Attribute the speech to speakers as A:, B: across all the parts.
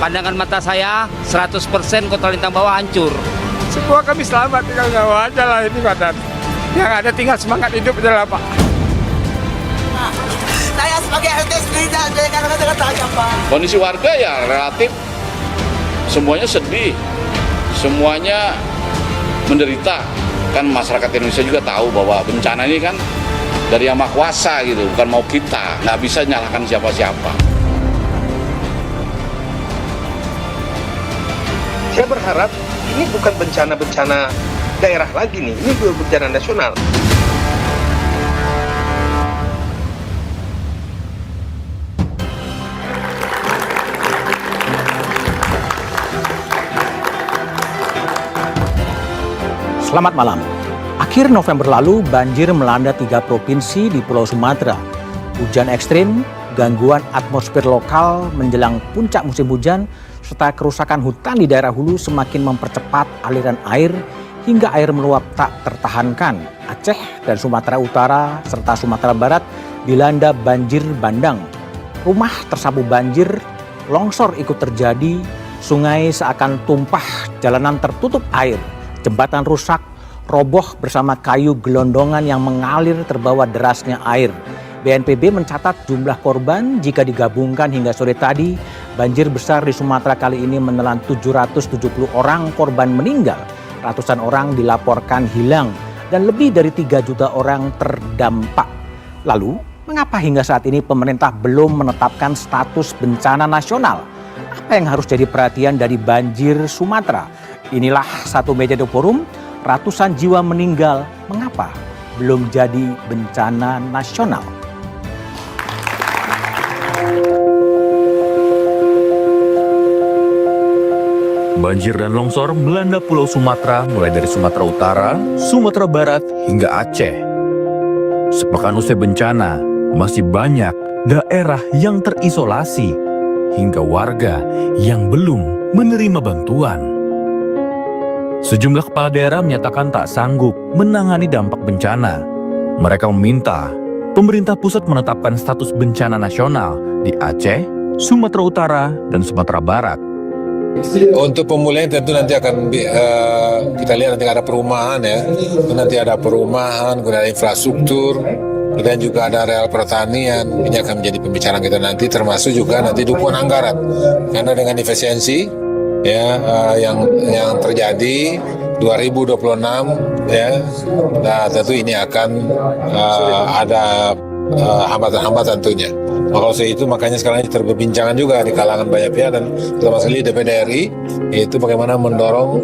A: Pandangan mata saya 100% Kota Lintang bawah hancur.
B: Semua kami selamat, tinggal nyawa aja lah ini badan. Yang ada tinggal semangat hidup aja lah Pak.
C: Saya sebagai RT sendiri dengan kata-katanya Pak.
D: Kondisi warga ya relatif semuanya sedih, semuanya menderita. Kan masyarakat Indonesia juga tahu bahwa bencana ini kan dari Yang Maha Kuasa gitu, bukan mau kita, nggak bisa nyalahkan siapa-siapa.
E: Saya berharap ini bukan bencana-bencana daerah lagi nih, ini bencana nasional.
F: Selamat malam. Akhir November lalu banjir melanda 3 provinsi di Pulau Sumatera. Hujan ekstrim, gangguan atmosfer lokal menjelang puncak musim hujan, serta kerusakan hutan di daerah hulu semakin mempercepat aliran air hingga air meluap tak tertahankan. Aceh dan Sumatera Utara serta Sumatera Barat dilanda banjir bandang. Rumah tersapu banjir, longsor ikut terjadi, sungai seakan tumpah, jalanan tertutup air. Jembatan rusak, roboh bersama kayu gelondongan yang mengalir terbawa derasnya air. BNPB mencatat jumlah korban jika digabungkan hingga sore tadi, banjir besar di Sumatera kali ini menelan 770 orang korban meninggal. Ratusan orang dilaporkan hilang dan lebih dari 3 juta orang terdampak. Lalu, mengapa hingga saat ini pemerintah belum menetapkan status bencana nasional? Apa yang harus jadi perhatian dari banjir Sumatera? Inilah Satu Meja The Forum, ratusan jiwa meninggal. Mengapa belum jadi bencana nasional?
G: Banjir dan longsor melanda Pulau Sumatera mulai dari Sumatera Utara, Sumatera Barat hingga Aceh. Sepekan usai bencana, masih banyak daerah yang terisolasi hingga warga yang belum menerima bantuan. Sejumlah kepala daerah menyatakan tak sanggup menangani dampak bencana. Mereka meminta pemerintah pusat menetapkan status bencana nasional di Aceh, Sumatera Utara, dan Sumatera Barat.
H: Untuk pemulihan tentu nanti akan kita lihat nanti ada perumahan ya, nanti ada perumahan, kemudian ada infrastruktur, dan juga ada areal pertanian. Ini akan menjadi pembicaraan kita nanti, termasuk juga nanti dukungan anggaran. Karena dengan efisiensi ya yang terjadi 2026 ya, nah tentu ini akan ada hambatan-hambatan tentunya. Kalau itu makanya sekarang terbincangan juga di kalangan banyak pihak dan terutama sekali DPD RI, itu bagaimana mendorong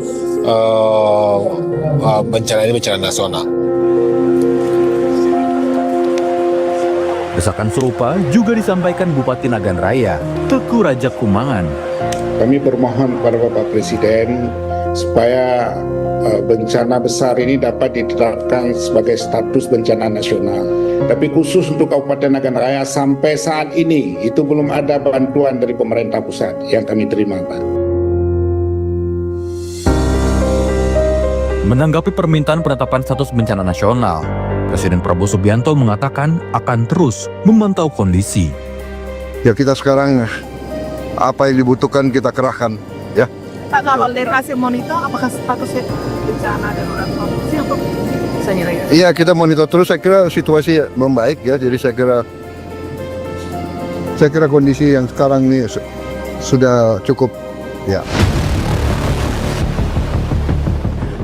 H: bencana ini bencana nasional.
G: Desakan serupa juga disampaikan Bupati Nagan Raya, Teguh Raja Kumangan.
I: Kami bermohon kepada Bapak Presiden supaya bencana besar ini dapat ditetapkan sebagai status bencana nasional. Tapi khusus untuk Kabupaten Nagan Raya sampai saat ini itu belum ada bantuan dari pemerintah pusat yang kami terima, Pak.
G: Menanggapi permintaan penetapan status bencana nasional, Presiden Prabowo Subianto mengatakan akan terus memantau kondisi.
J: Ya kita sekarang apa yang dibutuhkan kita kerahkan, ya.
K: Pak, kalau dari hasil monitor, apakah statusnya bencana darurat untuk bisa nyerah?
J: Iya, kita monitor terus. Saya kira situasi membaik ya. Jadi saya kira kondisi yang sekarang ini sudah cukup, ya.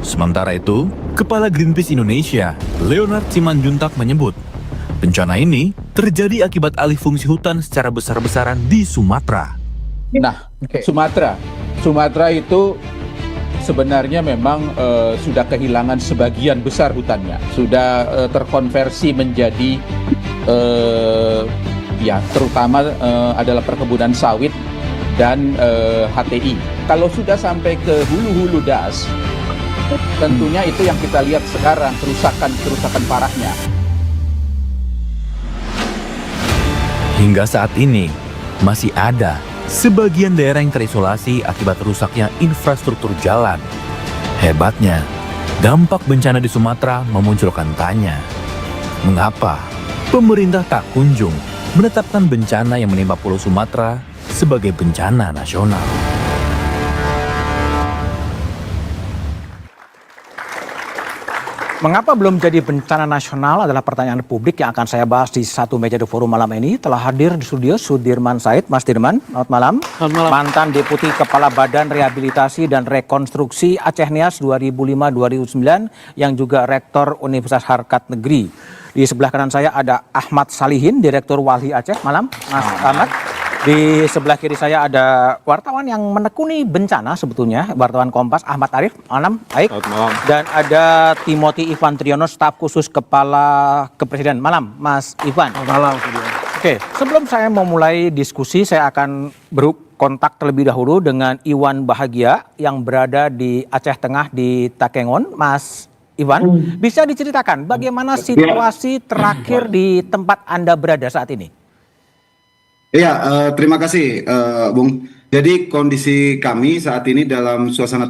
G: Sementara itu, Kepala Greenpeace Indonesia, Leonard Simanjuntak menyebut, bencana ini terjadi akibat alih fungsi hutan secara besar-besaran di Sumatera.
L: Nah, Sumatera itu sebenarnya memang sudah kehilangan sebagian besar hutannya, sudah terkonversi menjadi ya terutama adalah perkebunan sawit dan HTI. Kalau sudah sampai ke hulu-hulu das, tentunya itu yang kita lihat sekarang, kerusakan parahnya.
G: Hingga saat ini masih ada sebagian daerah yang terisolasi akibat rusaknya infrastruktur jalan. Hebatnya, dampak bencana di Sumatera memunculkan tanya, mengapa pemerintah tak kunjung menetapkan bencana yang menimpa Pulau Sumatera sebagai bencana nasional.
F: Mengapa belum jadi bencana nasional adalah pertanyaan publik yang akan saya bahas di Satu Meja The Forum malam ini. Telah hadir di studio Sudirman Said. Mas Dirman, selamat malam.
M: Selamat malam.
F: Mantan Deputi Kepala Badan Rehabilitasi dan Rekonstruksi Aceh Nias 2005-2009 yang juga Rektor Universitas Harkat Negeri. Di sebelah kanan saya ada Ahmad Salihin, Direktur Walhi Aceh. Malam, Mas Ahmad. Di sebelah kiri saya ada wartawan yang menekuni bencana sebetulnya, wartawan Kompas, Ahmad Arif. Malam, baik. Dan ada Timothy Ivan Triono, staf khusus Kepala Kepresiden. Malam, Mas Ivan.
M: Malam.
F: Oke, sebelum saya memulai diskusi, saya akan berkontak terlebih dahulu dengan Iwan Bahagia yang berada di Aceh Tengah di Takengon. Mas Iwan, bisa diceritakan bagaimana situasi terakhir di tempat Anda berada saat ini?
N: Ya, terima kasih, Bung. Jadi kondisi kami saat ini dalam suasana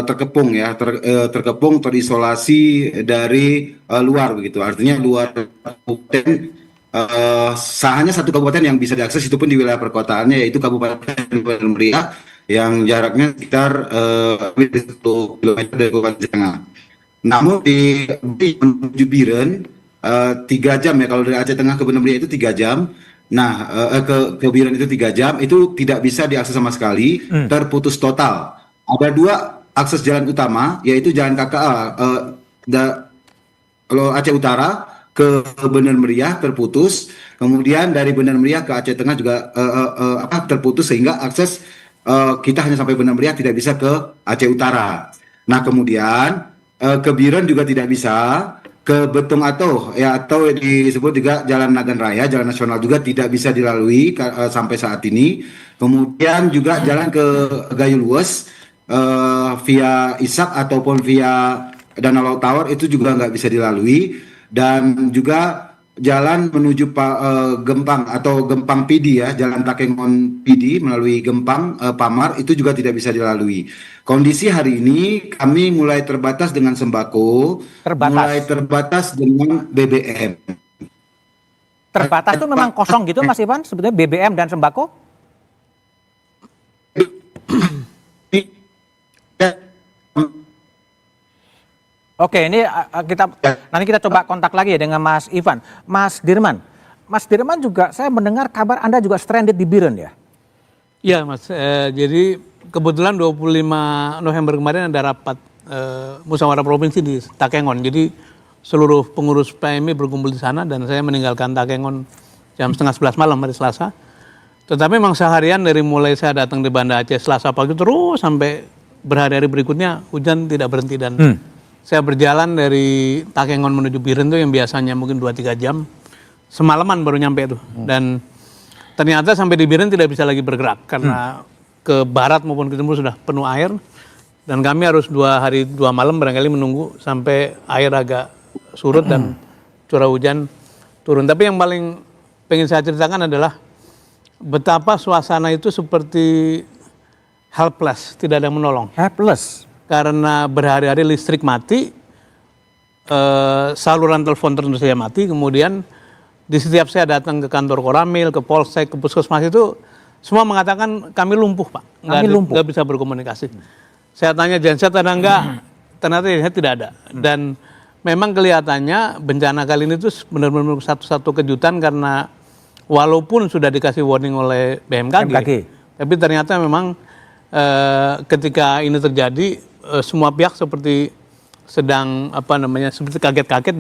N: terkepung ya, terkepung, terisolasi dari luar begitu. Artinya luar kabupaten, hanya satu kabupaten yang bisa diakses, itu pun di wilayah perkotaannya, yaitu Kabupaten Bener Meriah yang jaraknya sekitar 1 kilometer dari Kabupaten Tengah. Namun di menuju Biren 3 jam ya, kalau dari Aceh Tengah ke Bener Meriah itu 3 jam. Nah, ke Biren itu 3 jam, itu tidak bisa diakses sama sekali, terputus total. Ada 2 akses jalan utama, yaitu jalan KKA, kalau Aceh Utara ke Bener Meriah terputus, kemudian dari Bener Meriah ke Aceh Tengah juga terputus, sehingga akses kita hanya sampai Bener Meriah, tidak bisa ke Aceh Utara. Nah, kemudian ke Biren juga tidak bisa. Ke Betung Atoh ya, atau disebut juga Jalan Nagan Raya, jalan nasional juga tidak bisa dilalui sampai saat ini. Kemudian juga jalan ke Gayo Luwes via Ishak ataupun via Danau Laut Tawar itu juga nggak bisa dilalui, dan juga jalan menuju Gempang atau Gempang Pidi ya, jalan Takengon Pidi melalui Gempang Pamar itu juga tidak bisa dilalui. Kondisi hari ini kami mulai terbatas dengan sembako, mulai terbatas dengan BBM.
F: Terbatas itu memang kosong gitu Mas Ivan, sebetulnya BBM dan sembako? Oke, ini nanti kita coba kontak lagi ya dengan Mas Ivan. Mas Dirman juga saya mendengar kabar Anda juga stranded di Biren ya?
M: Iya Mas, jadi kebetulan 25 November kemarin ada rapat musyawarah provinsi di Takengon. Jadi seluruh pengurus PMI berkumpul di sana dan saya meninggalkan Takengon jam 10:30 malam hari Selasa. Tetapi memang seharian dari mulai saya datang di Banda Aceh Selasa pagi terus sampai berhari-hari berikutnya hujan tidak berhenti, dan saya berjalan dari Takengon menuju Biren tuh yang biasanya mungkin 2-3 jam, semalaman baru nyampe tuh. Dan ternyata sampai di Biren tidak bisa lagi bergerak karena ke barat maupun ke timur sudah penuh air, dan kami harus 2 hari 2 malam barangkali menunggu sampai air agak surut dan curah hujan turun. Tapi yang paling pengen saya ceritakan adalah betapa suasana itu seperti helpless, tidak ada yang menolong.
F: Helpless? Karena
M: berhari-hari listrik mati, saluran telepon tentu saja mati, kemudian di setiap saya datang ke kantor Koramil, ke Polsek, ke Puskesmas itu semua mengatakan kami lumpuh Pak, nggak bisa berkomunikasi. Saya tanya genset ada enggak, ternyata tidak ada. Dan memang kelihatannya bencana kali ini tuh benar-benar satu-satu kejutan, karena walaupun sudah dikasih warning oleh BMKG. Tapi ternyata memang ketika ini terjadi semua pihak seperti sedang seperti kaget-kaget,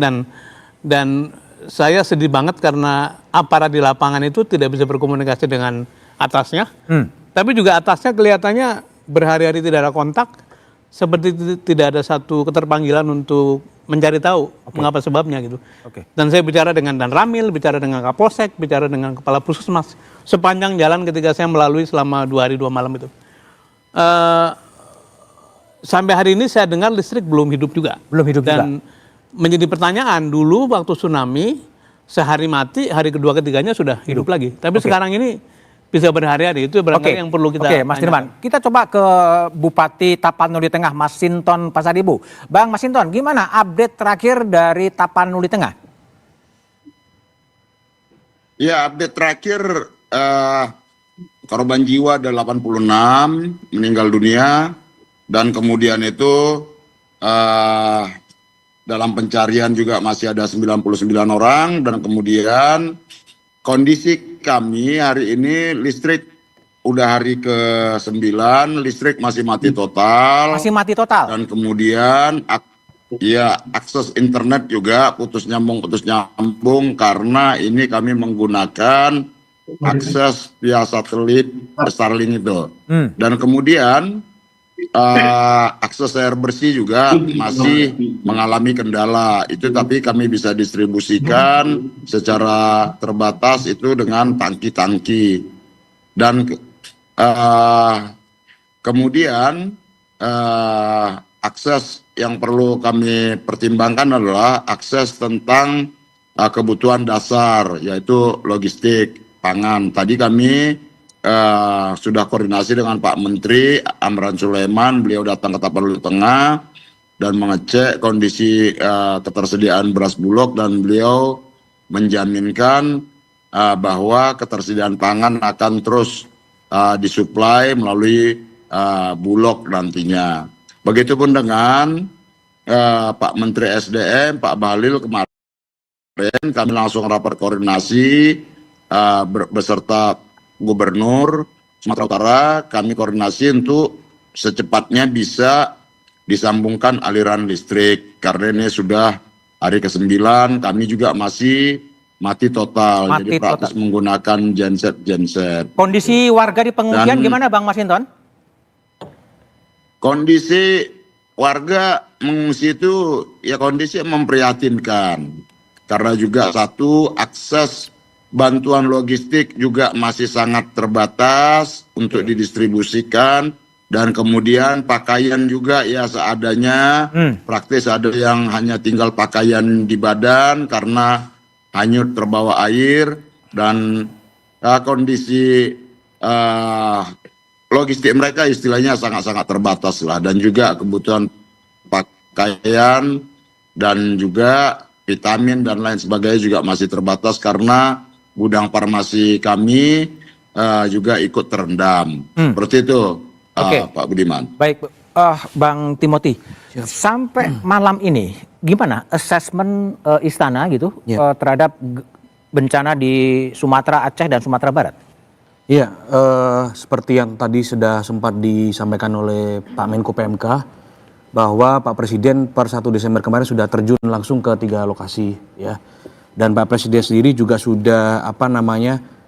M: dan saya sedih banget karena aparat di lapangan itu tidak bisa berkomunikasi dengan atasnya. Tapi juga atasnya kelihatannya berhari-hari tidak ada kontak, seperti tidak ada satu keterpanggilan untuk mencari tahu mengapa sebabnya gitu. Dan saya bicara dengan Dan Ramil, bicara dengan Kapolsek, bicara dengan Kepala Puskesmas sepanjang jalan ketika saya melalui selama 2 hari 2 malam itu. Sampai hari ini saya dengar listrik belum hidup juga. Dan menjadi pertanyaan, dulu waktu tsunami sehari mati, hari kedua ketiganya sudah hidup lagi. Tapi sekarang ini bisa berhari-hari, itu barangkali yang perlu kita
F: Mas Dirman, kita coba ke Bupati Tapanuli Tengah, Mas Sinton Pasaribu. Bang Mas Sinton, gimana update terakhir dari Tapanuli Tengah?
O: Ya, update terakhir korban jiwa ada 86 meninggal dunia, dan kemudian itu dalam pencarian juga masih ada 99 orang, dan kemudian kondisi kami hari ini listrik udah hari ke-9, listrik masih mati total.
F: Masih mati total.
O: Dan kemudian akses internet juga putus nyambung karena ini kami menggunakan akses via satelit Starlink itu. Dan kemudian akses air bersih juga masih mengalami kendala. Itu tapi kami bisa distribusikan secara terbatas itu dengan tangki-tangki. Dan kemudian akses yang perlu kami pertimbangkan adalah akses tentang kebutuhan dasar, yaitu logistik pangan. Tadi kami sudah koordinasi dengan Pak Menteri Amran Sulaiman, beliau datang ke Tapanuli Tengah dan mengecek kondisi ketersediaan beras Bulog, dan beliau menjaminkan bahwa ketersediaan pangan akan terus disuplai melalui Bulog nantinya. Begitupun dengan Pak Menteri SDM, Pak Bahlil kemarin kami langsung rapat koordinasi beserta Gubernur Sumatera Utara, kami koordinasi untuk secepatnya bisa disambungkan aliran listrik, karena ini sudah hari ke-9, kami juga masih mati total, jadi praktis menggunakan genset.
F: Kondisi warga di pengungsian gimana Bang Masinton?
O: Kondisi warga mengungsi itu ya kondisi memprihatinkan, karena juga satu, akses bantuan logistik juga masih sangat terbatas untuk didistribusikan, dan kemudian pakaian juga ya seadanya, praktis ada yang hanya tinggal pakaian di badan karena hanyut terbawa air, dan kondisi logistik mereka istilahnya sangat-sangat terbatas lah, dan juga kebutuhan pakaian dan juga vitamin dan lain sebagainya juga masih terbatas karena gudang farmasi kami juga ikut terendam. Seperti itu, Pak Budiman.
F: Baik, Bang Timothy, sampai malam ini gimana asesmen Istana gitu terhadap bencana di Sumatera, Aceh, dan Sumatera Barat?
P: Iya, seperti yang tadi sudah sempat disampaikan oleh Pak Menko PMK, bahwa Pak Presiden per 1 Desember kemarin sudah terjun langsung ke 3 lokasi, ya. Dan Pak Presiden sendiri juga sudah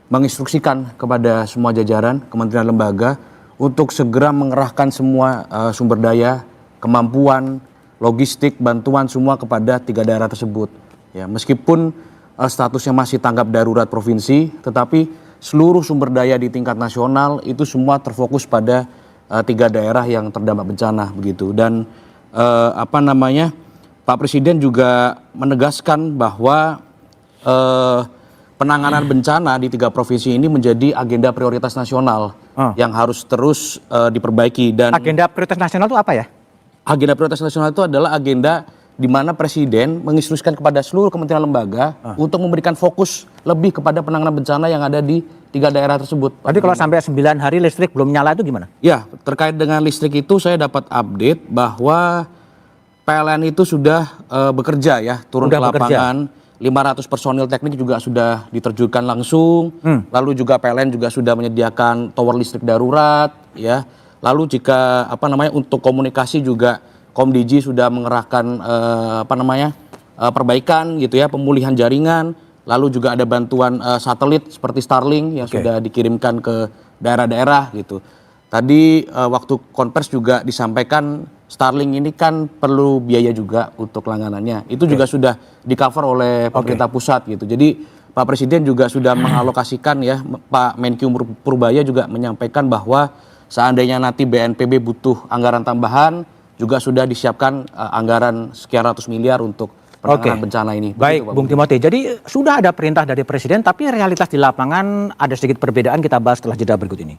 P: menginstruksikan kepada semua jajaran kementerian lembaga untuk segera mengerahkan semua sumber daya, kemampuan, logistik, bantuan semua kepada 3 daerah tersebut. Ya, meskipun statusnya masih tanggap darurat provinsi, tetapi seluruh sumber daya di tingkat nasional itu semua terfokus pada 3 daerah yang terdampak bencana begitu. Dan Pak Presiden juga menegaskan bahwa penanganan bencana di 3 provinsi ini menjadi agenda prioritas nasional yang harus terus diperbaiki. Dan
F: agenda prioritas nasional itu apa ya?
P: Agenda prioritas nasional itu adalah agenda di mana Presiden menginstruksikan kepada seluruh kementerian lembaga untuk memberikan fokus lebih kepada penanganan bencana yang ada di 3 daerah tersebut.
F: Jadi kalau sampai 9 hari listrik belum nyala itu gimana?
P: Ya, terkait dengan listrik itu saya dapat update bahwa PLN itu sudah bekerja ya, turun ke lapangan. 500 personil teknik juga sudah diterjunkan langsung. Lalu juga PLN juga sudah menyediakan tower listrik darurat, ya. Lalu jika untuk komunikasi juga Komdiji sudah mengerahkan perbaikan gitu ya, pemulihan jaringan. Lalu juga ada bantuan satelit seperti Starlink yang sudah dikirimkan ke daerah-daerah gitu. Tadi waktu konvers juga disampaikan Starlink ini kan perlu biaya juga untuk langganannya. Itu juga sudah di-cover oleh pemerintah pusat gitu. Jadi Pak Presiden juga sudah mengalokasikan ya, Pak Menkyu Purbaya juga menyampaikan bahwa seandainya nanti BNPB butuh anggaran tambahan, juga sudah disiapkan anggaran sekian ratus miliar untuk penanganan bencana ini.
F: Baik, Bung Timothy. Jadi sudah ada perintah dari Presiden, tapi realitas di lapangan ada sedikit perbedaan. Kita bahas setelah jeda berikut ini.